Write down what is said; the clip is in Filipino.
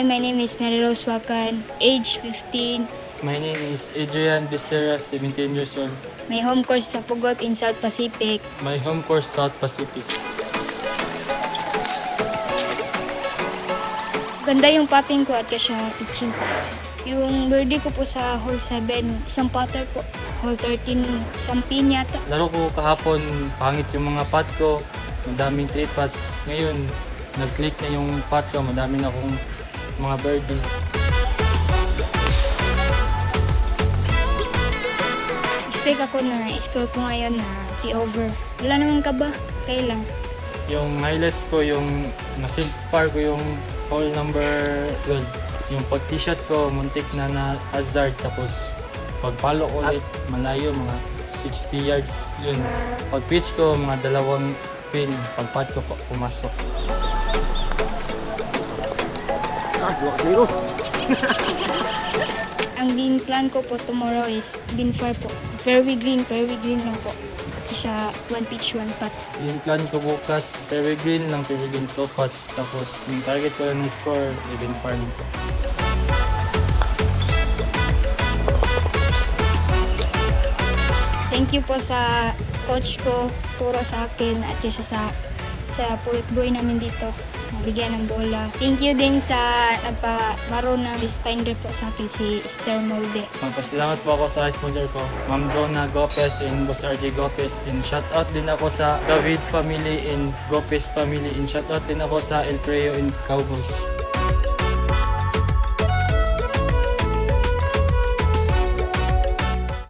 Hi, my name is Mary Rose Wakan, age 15. My name is Adrian Becerra, 17 years old. My home course sa Pugot in South Pacific. My home course, South Pacific. Ganda yung popping ko at kasi itching po. Yung birdie ko po sa hole 7, isang putter po. Hole 13, isang pin yata. Laro ko kahapon, pangit yung mga putt ko. Madaming 3 putts. Ngayon, nag-click na yung putt ko. Madami na akong mga birdie. Expect ako na score ko ngayon na T-over. Wala naman ka ba? Kailan? Yung highlights ko, yung nasilpar ko yung hole number 12. Yung pag-t-shot ko, muntik na hazard. Tapos pag-follow ulit, malayo, mga 60 yards. Yun. Pag-pitch ko, mga 2 pin. Pag-putt ko, pumasok. Ang din plan ko po tomorrow is bin far po. Fairway green lang po. Siya 1 pitch, 1 putt. Yung plan ko bukas, fairway green 2 putts. Tapos yung target ko lang ng score, even par nito. Thank you po sa coach ko, turo sa akin at siya sa pulit boy namin dito. Nabigyan ng bola. Thank you din sa nagpamaro ng finder po sa akin, si Sir Molde. Magpasalamat po ako sa sponsor ko, Ma'am Donna Gopez and Boss RJ Gopez. And shoutout din ako sa David family and Gopez family. And shoutout din ako sa El Treo and Cowboys.